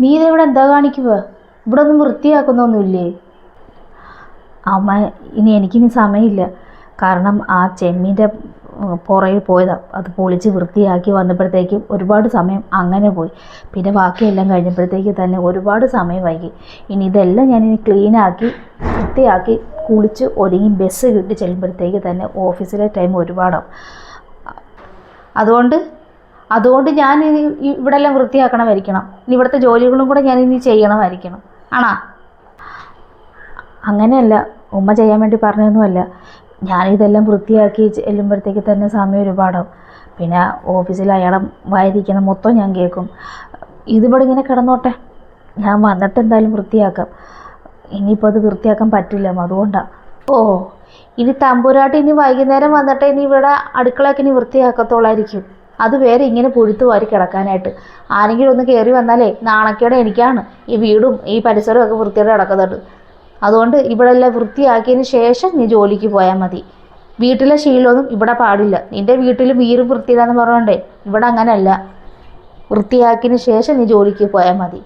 നീ ഇതെവിടെ എന്താ കാണിക്കുക? ഇവിടെ ഒന്നും വൃത്തിയാക്കുന്നൊന്നുമില്ലേ? അമ്മ, എനിക്കിനി സമയമില്ല. കാരണം ആ ചെമ്മീൻ്റെ പുറകിൽ പോയതാണ്. അത് പൊളിച്ച് വൃത്തിയാക്കി വന്നപ്പോഴത്തേക്കും ഒരുപാട് സമയം അങ്ങനെ പോയി. പിന്നെ ബാക്കിയെല്ലാം കഴിഞ്ഞപ്പോഴത്തേക്ക് തന്നെ ഒരുപാട് സമയം വൈകി. ഇനി ഇതെല്ലാം ഞാനിനി ക്ലീനാക്കി വൃത്തിയാക്കി കുളിച്ച് ഒരുങ്ങി ബസ് കിട്ടി ചെല്ലുമ്പോഴത്തേക്ക് തന്നെ ഓഫീസിലെ ടൈം ഒരുപാടാവും. അതുകൊണ്ട് ഞാൻ ഇവിടെ എല്ലാം വൃത്തിയാക്കണമായിരിക്കണം. ഇനി ഇവിടുത്തെ ജോലികളും കൂടെ ഞാനിനി ചെയ്യണമായിരിക്കണം. ആണോ? അങ്ങനെയല്ല, ഉമ്മ ചെയ്യാൻ വേണ്ടി പറഞ്ഞതൊന്നുമല്ല. ഞാനിതെല്ലാം വൃത്തിയാക്കി ചെല്ലുമ്പോഴത്തേക്ക് തന്നെ സമയം ഒരുപാടാവും. പിന്നെ ഓഫീസിൽ അയാളെ വായിരിക്കുന്ന മൊത്തം ഞാൻ കേൾക്കും. ഇതിവിടെ ഇങ്ങനെ കിടന്നോട്ടെ, ഞാൻ വന്നിട്ട് എന്തായാലും വൃത്തിയാക്കാം. ഇനിയിപ്പോൾ അത് വൃത്തിയാക്കാൻ പറ്റില്ല, അതുകൊണ്ടാണ്. ഓ, ഇനി തമ്പുരാട്ടി ഇനി വൈകുന്നേരം വന്നിട്ട് ഇനി ഇവിടെ അടുക്കളയൊക്കെ ഇനി വൃത്തിയാക്കത്തോളായിരിക്കും. അത് വേറെ ഇങ്ങനെ പുഴുത്തു വാരി കിടക്കാനായിട്ട്. ആരെങ്കിലും ഒന്ന് കയറി വന്നാലേ നാണക്കേടെ എനിക്കാണ്. ഈ വീടും ഈ പരിസരവും ഒക്കെ വൃത്തിയോടെ കിടക്കുന്നുണ്ട്. അതുകൊണ്ട് ഇവിടെ എല്ലാം വൃത്തിയാക്കിയതിന് ശേഷം നീ ജോലിക്ക് പോയാൽ മതി. വീട്ടിലെ ശീലമൊന്നും ഇവിടെ പാടില്ല. നിൻ്റെ വീട്ടിൽ വീറും വൃത്തിയില്ലാന്ന് പറഞ്ഞോണ്ടേ ഇവിടെ അങ്ങനെയല്ല. വൃത്തിയാക്കിയതിന് ശേഷം നീ ജോലിക്ക് പോയാൽ മതി.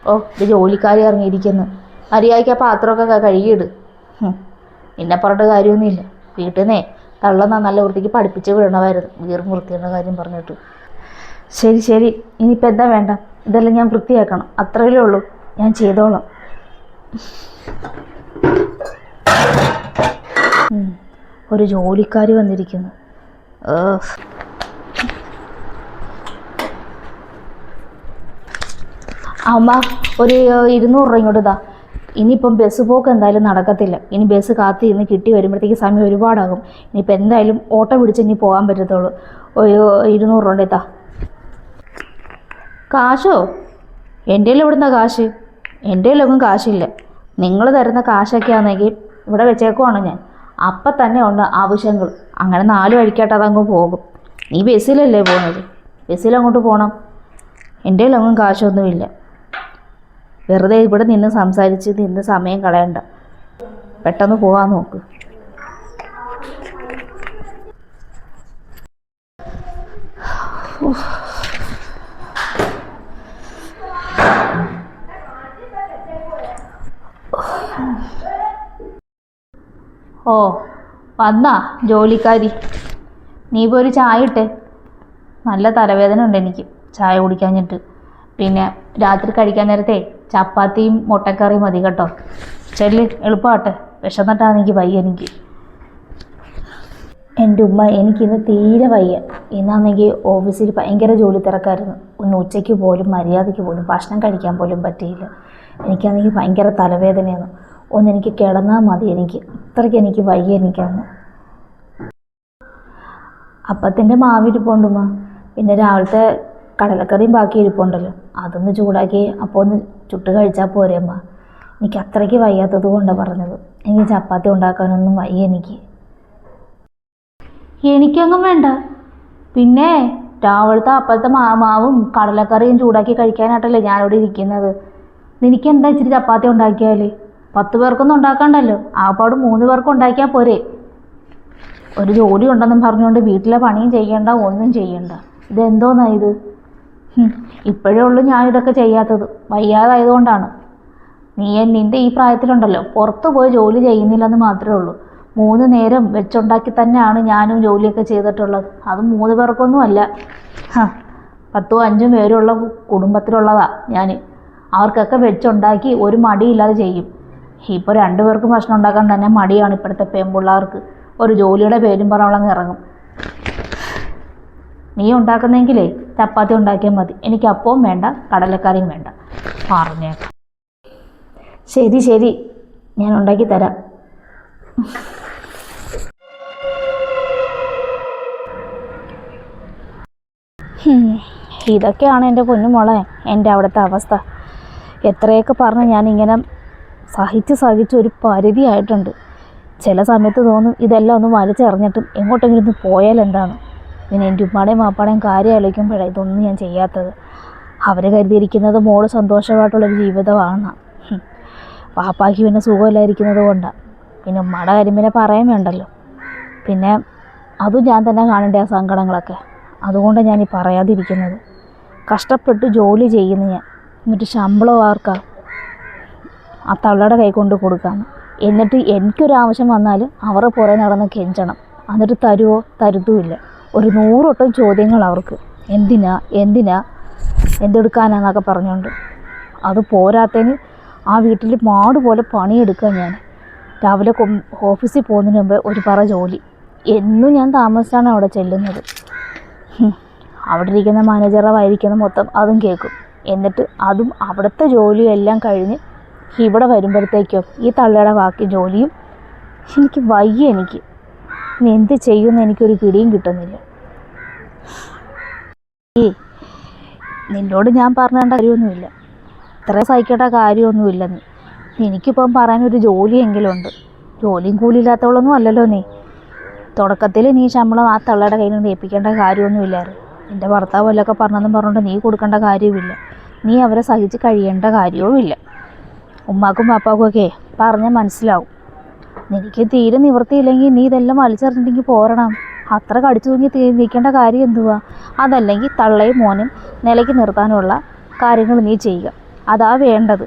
ഓ, ഇത് ജോലിക്കാരി ഇറങ്ങിയിരിക്കുന്നു. മര്യാദയ്ക്ക് ആ പാത്രമൊക്കെ കഴുകിയിട്. നിന്നെ പറഞ്ഞിട്ട് കാര്യമൊന്നുമില്ല. വീട്ടിൽ നിന്നേ തള്ളുന്ന നല്ല വൃത്തിക്ക് പഠിപ്പിച്ച് വിടണമായിരുന്നു, വീറും വൃത്തിയുടെ കാര്യം പറഞ്ഞിട്ട്. ശരി ശരി, ഇനിയിപ്പോൾ എന്താ വേണ്ട? ഇതെല്ലാം ഞാൻ വൃത്തിയാക്കണം, അത്രയല്ലേ ഉള്ളൂ. ഞാൻ ചെയ്തോളാം. ഒരു ജോലിക്കാരി വന്നിരിക്കുന്നു. അമ്മ, ഒരു 200 രൂപ ഇങ്ങോട്ട് ഇതാ. ഇനിയിപ്പം ബസ് പോക്ക് എന്തായാലും നടക്കത്തില്ല. ഇനി ബസ് കാത്തി ഇന്ന് കിട്ടി വരുമ്പോഴത്തേക്ക് സമയം ഒരുപാടാകും. ഇനിയിപ്പോൾ എന്തായാലും ഓട്ടോ പിടിച്ച് ഇനി പോകാൻ പറ്റത്തുള്ളൂ. ഒരു 200 രൂപ ഇതാ. കാശോ? എൻ്റെ കയ്യിൽ എവിടുന്ന കാശ്? എൻ്റെ കയ്യിലൊന്നും കാശില്ല. നിങ്ങൾ തരുന്ന കാശൊക്കെ ആണെങ്കിൽ ഇവിടെ വെച്ചേക്കുവാണ് ഞാൻ. അപ്പം തന്നെ ഉണ്ട് ആവശ്യങ്ങൾ. അങ്ങനെ 4 വഴിക്കായിട്ട് അതങ്ങ് പോകും. നീ ബസ്സിലല്ലേ പോകുന്നത്? ബസ്സിലങ്ങോട്ട് പോകണം. എൻ്റെ കയ്യിലൊന്നും കാശൊന്നുമില്ല. വെറുതെ ഇവിടെ നിന്ന് സംസാരിച്ച് നിന്ന് സമയം കളയണ്ട. പെട്ടെന്ന് പോകാൻ നോക്ക്. ഓ, വന്നാ ജോലിക്കാരി? നീ ഇപ്പോൾ ഒരു ചായ ഇട്ടേ. നല്ല തലവേദന ഉണ്ട് എനിക്ക് ചായ കുടിക്കാഞ്ഞിട്ട്. പിന്നെ രാത്രി കഴിക്കാൻ നേരത്തെ ചപ്പാത്തിയും മുട്ടക്കറിയും മതി കേട്ടോ. ചെല്ല്, എളുപ്പമാട്ടെ. വിശന്നിട്ടാണ് എനിക്ക് വയ്യ. എൻ്റെ ഉമ്മ, എനിക്കിന്ന് തീരെ വയ്യ. ഇന്നാണെങ്കിൽ ഓഫീസിൽ ഭയങ്കര ജോലി തിരക്കായിരുന്നു. ഒന്ന് ഉച്ചയ്ക്ക് പോലും മര്യാദയ്ക്ക് പോലും ഭക്ഷണം കഴിക്കാൻ പോലും പറ്റിയില്ല. എനിക്കാണെങ്കിൽ ഭയങ്കര തലവേദനയാണ്. എനിക്ക് കിടന്നാൽ മതി. അത്രയ്ക്ക് എനിക്ക് വയ്യ. എനിക്കാണ് അപ്പത്തിൻ്റെ മാവിരിപ്പുണ്ടുമ്മ. പിന്നെ രാവിലത്തെ കടലക്കറിയും ബാക്കി ഇരിപ്പുണ്ടല്ലോ, അതൊന്ന് ചൂടാക്കി അപ്പോൾ ഒന്ന് ചുട്ട് കഴിച്ചാൽ പോരെ അമ്മ. എനിക്ക് അത്രയ്ക്ക് വയ്യാത്തത് കൊണ്ടാണ് പറഞ്ഞത്. എനിക്ക് ചപ്പാത്തി ഉണ്ടാക്കാനൊന്നും വയ്യ. എനിക്കങ്ങും വേണ്ട. പിന്നെ രാവിലത്തെ അപ്പത്തെ മാവും കടലക്കറിയും ചൂടാക്കി കഴിക്കാനായിട്ടല്ലേ ഞാനിവിടെ ഇരിക്കുന്നത്. നിനക്കെന്താ ഇച്ചിരി ചപ്പാത്തി ഉണ്ടാക്കിയാൽ? 10 പേർക്കൊന്നും ഉണ്ടാക്കണ്ടല്ലോ. ആപ്പാട് 3 പേർക്ക് ഉണ്ടാക്കിയാൽ പോരെ. ഒരു ജോലി ഉണ്ടെന്നും പറഞ്ഞുകൊണ്ട് വീട്ടിലെ പണിയും ചെയ്യണ്ട, ഒന്നും ചെയ്യണ്ട. ഇതെന്തോന്നാ ഇത്? ഇപ്പോഴേ ഉള്ളൂ ഞാൻ ഇതൊക്കെ ചെയ്യാത്തത്. വയ്യാതായതുകൊണ്ടാണ്. നിൻ്റെ ഈ പ്രായത്തിലുണ്ടല്ലോ, പുറത്തു പോയി ജോലി ചെയ്യുന്നില്ലെന്ന് മാത്രമേ ഉള്ളൂ. 3 നേരം വെച്ചുണ്ടാക്കി തന്നെയാണ് ഞാനും ജോലിയൊക്കെ ചെയ്തിട്ടുള്ളത്. അത് 3 പേർക്കൊന്നും അല്ല. 10ഉം 5ഉം പേരുള്ള കുടുംബത്തിലുള്ളതാ ഞാൻ. അവർക്കൊക്കെ വെച്ചുണ്ടാക്കി ഒരു മടിയില്ലാതെ ചെയ്യും. ഇപ്പോൾ 2 പേർക്കും ഭക്ഷണം ഉണ്ടാക്കാൻ തന്നെ മടിയാണ് ഇപ്പോഴത്തെ പെൺപിള്ളേർക്ക്. ഒരു ജോലിയുടെ പേരും പറഞ്ഞവളങ്ങ് ഇറങ്ങും. നീ ഉണ്ടാക്കുന്നെങ്കിലേ ചപ്പാത്തി ഉണ്ടാക്കിയാൽ മതി. എനിക്ക് അപ്പവും വേണ്ട, കടലക്കറിയും വേണ്ട. പറഞ്ഞേക്കാം. ശരി ശരി, ഞാൻ ഉണ്ടാക്കി തരാം. ഇതൊക്കെയാണ് എൻ്റെ പൊന്നുമോളെ എൻ്റെ അവിടുത്തെ അവസ്ഥ. എത്രയൊക്കെ പറഞ്ഞ് ഞാനിങ്ങനെ സഹിച്ച് ഒരു പരിധിയായിട്ടുണ്ട്. ചില സമയത്ത് തോന്നും ഇതെല്ലാം ഒന്ന് വലിച്ചെറിഞ്ഞിട്ടും എങ്ങോട്ടെങ്കിലും ഒന്ന് പോയാൽ എന്താണ്. പിന്നെ എൻ്റെ ഉമ്മാടെയും വാപ്പാടെയും കാര്യം ആലോചിക്കുമ്പോഴാണ് ഇതൊന്നും ഞാൻ ചെയ്യാത്തത്. അവർ കരുതിയിരിക്കുന്നത് മോള് സന്തോഷമായിട്ടുള്ളൊരു ജീവിതമാണ്. വാപ്പായ്ക്ക് പിന്നെ സുഖമില്ലായിരിക്കുന്നത് കൊണ്ടാണ്. പിന്നെ ഉമ്മയുടെ കാര്യം പിന്നെ പറയാൻ വേണ്ടല്ലോ. പിന്നെ അതും ഞാൻ തന്നെ കാണേണ്ട ആ സങ്കടങ്ങളൊക്കെ. അതുകൊണ്ടാണ് ഞാനീ പറയാതിരിക്കുന്നത്. കഷ്ടപ്പെട്ട് ജോലി ചെയ്യുന്നു ഞാൻ. എന്നിട്ട് ശമ്പളം ആർക്കാ? ആ തള്ളയുടെ കൈ കൊണ്ട് കൊടുക്കാമെന്ന്. എന്നിട്ട് എനിക്കൊരാവശ്യം വന്നാൽ അവരുടെ പുറകെ നടന്ന് കെഞ്ചണം. എന്നിട്ട് തരുമോ? തരുത്തുമില്ല. ഒരു 100 വട്ടം ചോദ്യങ്ങൾ അവർക്ക്. എന്തിനാ എന്തെടുക്കാനാന്നൊക്കെ പറഞ്ഞുകൊണ്ട്. അത് പോരാത്തതിന് ആ വീട്ടിൽ മാട് പോലെ പണിയെടുക്കുക ഞാൻ. രാവിലെ ഓഫീസിൽ പോകുന്നതിന് മുമ്പ് ഒരു പറ ജോലി. എന്നും ഞാൻ താമസിച്ചാണ് അവിടെ ചെല്ലുന്നത്. അവിടെ ഇരിക്കുന്ന മാനേജറെ വായിരിക്കുന്ന മൊത്തം അതും കേൾക്കും. എന്നിട്ട് അതും അവിടുത്തെ ജോലിയും എല്ലാം കഴിഞ്ഞ് ഇവിടെ വരുമ്പോഴത്തേക്കോ ഈ തള്ളയുടെ ബാക്കി ജോലിയും. എനിക്ക് വയ്യ. എനിക്ക് ഇനി എന്ത് ചെയ്യുമെന്ന് എനിക്കൊരു പിടിയും കിട്ടുന്നില്ല. നിന്നോട് ഞാൻ പറഞ്ഞേണ്ട കാര്യമൊന്നുമില്ല. ഇത്ര സഹിക്കേണ്ട കാര്യമൊന്നുമില്ല. എനിക്കിപ്പം പറയാനൊരു ജോലിയെങ്കിലും ഉണ്ട്. ജോലിയും കൂലിയില്ലാത്തവളൊന്നും അല്ലല്ലോ നീ. തുടക്കത്തിൽ നീ ശമ്പളം ആ തള്ളയുടെ കയ്യിൽ നിന്ന് ഏൽപ്പിക്കേണ്ട കാര്യമൊന്നുമില്ലായിരുന്നു. നിൻ്റെ ഭർത്താവ് വല്ലതൊക്കെ പറഞ്ഞെന്നും പറഞ്ഞുകൊണ്ട് നീ കൊടുക്കേണ്ട കാര്യവുമില്ല. നീ അവരെ സഹിച്ച് കഴിയേണ്ട കാര്യവുമില്ല. ഉമ്മാക്കും പാപ്പാക്കും ഒക്കെ പറഞ്ഞാൽ മനസ്സിലാവും. നിനക്ക് തീരെ നിവൃത്തിയില്ലെങ്കിൽ നീ ഇതെല്ലാം വലിച്ചെറിഞ്ഞിട്ടെങ്കിൽ പോരണം. അത്ര കടിച്ചു തൂങ്ങി നിൽക്കേണ്ട കാര്യം എന്തുവാ? അതല്ലെങ്കിൽ തള്ളയും മോനും നിലയ്ക്ക് നിർത്താനുള്ള കാര്യങ്ങൾ നീ ചെയ്യുക. അതാ വേണ്ടത്.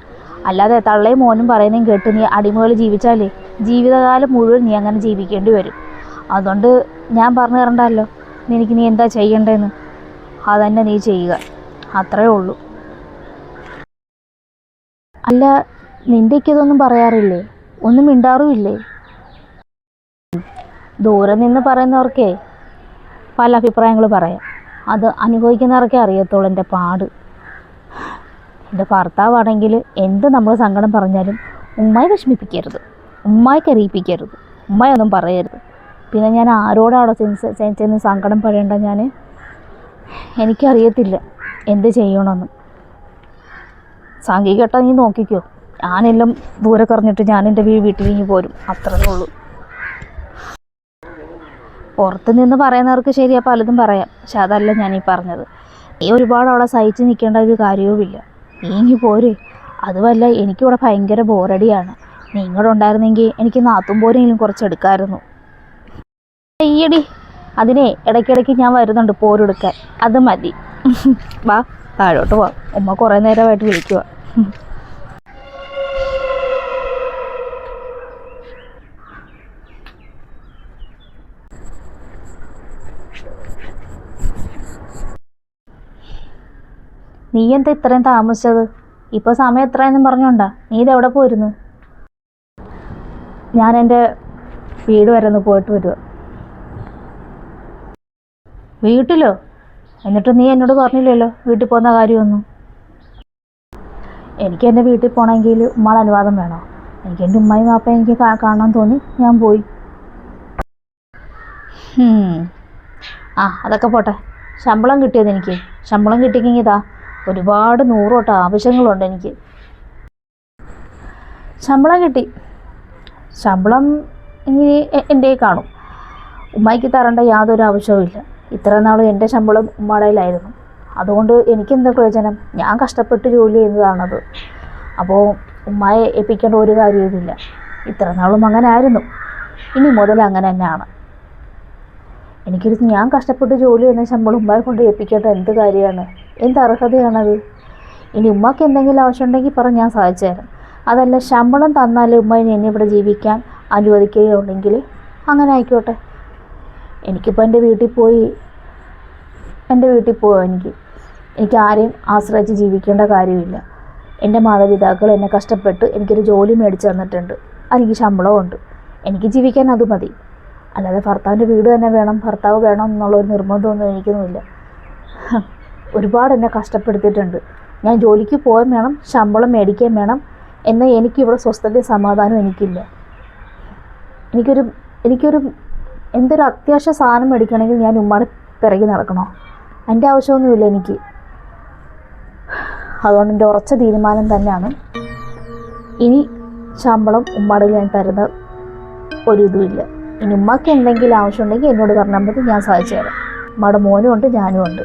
അല്ലാതെ തള്ളയും മോനും പറയുന്നതും കേട്ട് നീ അടിമകൾ ജീവിച്ചാലേ ജീവിതകാലം മുഴുവൻ നീ അങ്ങനെ ജീവിക്കേണ്ടി വരും. അതുകൊണ്ട് ഞാൻ പറഞ്ഞു തരണ്ടല്ലോ നിനക്ക് നീ എന്താ ചെയ്യേണ്ടതെന്ന്. അതന്നെ നീ ചെയ്യുക. അത്രേ ഉള്ളൂ. അല്ല, നിൻ്റെക്ക് ഇതൊന്നും പറയാറില്ലേ? ഒന്നും മിണ്ടാറുമില്ലേ? ദൂരെ നിന്ന് പറയുന്നവർക്കേ പല അഭിപ്രായങ്ങൾ പറയാം. അത് അനുഭവിക്കുന്നവർക്കേ അറിയത്തുള്ളൂ എൻ്റെ പാട്. എൻ്റെ ഭർത്താവാണെങ്കിൽ എന്ത് നമ്മൾ സങ്കടം പറഞ്ഞാലും ഉമ്മായി വിഷമിപ്പിക്കരുത്, ഉമ്മായി കരയിപ്പിക്കരുത്, ഉമ്മായൊന്നും പറയരുത്. പിന്നെ ഞാൻ ആരോടാണോ ചെന്ന് സങ്കടം പറയേണ്ട? എനിക്കറിയത്തില്ല എന്ത് ചെയ്യണമെന്ന്. സാങ്കേതികമായിട്ട് നീ നോക്കിക്കോ. ഞാനെല്ലാം ദൂരെ കറഞ്ഞിട്ട് ഞാൻ എൻ്റെ വീട്ടിലേക്ക് പോരും. അത്രേ ഉള്ളൂ. പുറത്ത് നിന്ന് പറയുന്നവർക്ക് ശരിയാ പലതും പറയാം. പക്ഷെ അതല്ല ഞാനീ പറഞ്ഞത്. നീ ഒരുപാട് അവിടെ സഹിച്ച് നിൽക്കേണ്ട ഒരു കാര്യവുമില്ല. നീ പോര്. അതുമല്ല, എനിക്കിവിടെ ഭയങ്കര ബോറടിയാണ്. നിങ്ങളുണ്ടായിരുന്നെങ്കിൽ എനിക്ക് നാത്തും പോരെങ്കിലും കുറച്ചെടുക്കാമായിരുന്നു. അയ്യടി, അതിനെ ഇടയ്ക്കിടയ്ക്ക് ഞാൻ വരുന്നുണ്ട് പോരെടുക്കാൻ. അത് മതി. വാ, താഴോട്ട് പോവാം. ഉമ്മ കുറേ നേരമായിട്ട് വിളിക്കുക. നീ എന്താ ഇത്രയും താമസിച്ചത്? ഇപ്പോൾ സമയം എത്രയെന്നും പറഞ്ഞോണ്ടാ? നീ ഇതെവിടെ പോയിരുന്നു? ഞാൻ എൻ്റെ വീട് വരെ ഒന്ന് പോയിട്ട് വരുക. വീട്ടിലോ? എന്നിട്ട് നീ എന്നോട് പറഞ്ഞില്ലല്ലോ വീട്ടിൽ പോകുന്ന കാര്യമൊന്നും. എനിക്ക് എൻ്റെ വീട്ടിൽ പോകണമെങ്കിൽ ഉമ്മയുടെ അനുവാദം വേണോ? എനിക്ക് എൻ്റെ ഉമ്മയും വാപ്പയും എനിക്ക് കാണാൻ തോന്നി, ഞാൻ പോയി. അതൊക്കെ പോട്ടെ. ശമ്പളം കിട്ടിയത് എനിക്ക്. ശമ്പളം കിട്ടിയെങ്കിൽ ഇതാ ഒരുപാട് 100 വട്ടം ആവശ്യങ്ങളുണ്ട് എനിക്ക്. ശമ്പളം കിട്ടി. ശമ്പളം ഇനി എൻ്റെ കാണും. ഉമ്മയ്ക്ക് തരേണ്ട യാതൊരു ആവശ്യവുമില്ല. ഇത്ര നാളും എൻ്റെ ശമ്പളം ഉമ്മയുടെ കയ്യിലായിരുന്നു. അതുകൊണ്ട് എനിക്കെന്താ പ്രയോജനം? ഞാൻ കഷ്ടപ്പെട്ട് ജോലി ചെയ്യുന്നതാണത്. അപ്പോൾ ഉമ്മയെ ഏൽപ്പിക്കേണ്ട ഒരു കാര്യവുമില്ല. ഇത്ര നാളും അങ്ങനെ ആയിരുന്നു. ഇനി മുതൽ അങ്ങനെ തന്നെയാണ്. ഞാൻ കഷ്ടപ്പെട്ട് ജോലി ചെയ്യുന്ന ശമ്പളം ഉമ്മയെ കൊണ്ട് ഏൽപ്പിക്കേണ്ട എന്ത് കാര്യമാണ്? എന്ത് അർഹതയാണത്? ഇനി ഉമ്മക്ക് എന്തെങ്കിലും ആവശ്യമുണ്ടെങ്കിൽ പറഞ്ഞ് ഞാൻ സഹായിച്ചു തരാം. അതല്ല, ശമ്പളം തന്നാൽ ഉമ്മ എന്നെ ഇവിടെ ജീവിക്കാൻ അനുവദിക്കുകയുണ്ടെങ്കിൽ അങ്ങനെ ആയിക്കോട്ടെ. എനിക്കിപ്പോൾ എൻ്റെ വീട്ടിൽ പോവാം. എനിക്ക് ആരെയും ആശ്രയിച്ച് ജീവിക്കേണ്ട കാര്യമില്ല. എൻ്റെ മാതാപിതാക്കൾ എന്നെ കഷ്ടപ്പെട്ട് എനിക്കൊരു ജോലി മേടിച്ച് തന്നിട്ടുണ്ട്. എനിക്ക് ശമ്പളമുണ്ട്. എനിക്ക് ജീവിക്കാൻ അത് മതി. അല്ലാതെ ഭർത്താവിൻ്റെ വീട് തന്നെ വേണം, ഭർത്താവ് വേണം എന്നുള്ളൊരു നിർബന്ധമൊന്നും എനിക്കൊന്നുമില്ല. ഒരുപാട് എന്നെ കഷ്ടപ്പെടുത്തിയിട്ടുണ്ട്. ഞാൻ ജോലിക്ക് പോകാൻ വേണം, ശമ്പളം മേടിക്കാൻ വേണം. എന്നാൽ എനിക്കിവിടെ സ്വസ്ഥതയും സമാധാനവും എനിക്കില്ല. എനിക്കൊരു എന്തൊരു അത്യാവശ്യ സാധനം മേടിക്കണമെങ്കിൽ ഞാൻ ഉമ്മയുടെ പിറകെ നടക്കണോ? അതിൻ്റെ ആവശ്യമൊന്നുമില്ല എനിക്ക്. അതുകൊണ്ട് എൻ്റെ ഉറച്ച തീരുമാനം തന്നെയാണ്, ഇനി ശമ്പളം ഉമ്മയുടെ ഞാൻ തരുന്ന ഒരു ഇതുമില്ല. ഇനി ഉമ്മക്ക് എന്തെങ്കിലും ആവശ്യമുണ്ടെങ്കിൽ എന്നോട് പറഞ്ഞാൽ മതി, ഞാൻ സഹായിച്ചു തരാം. ഉമ്മയുടെ മോനും ഉണ്ട്, ഞാനും ഉണ്ട്.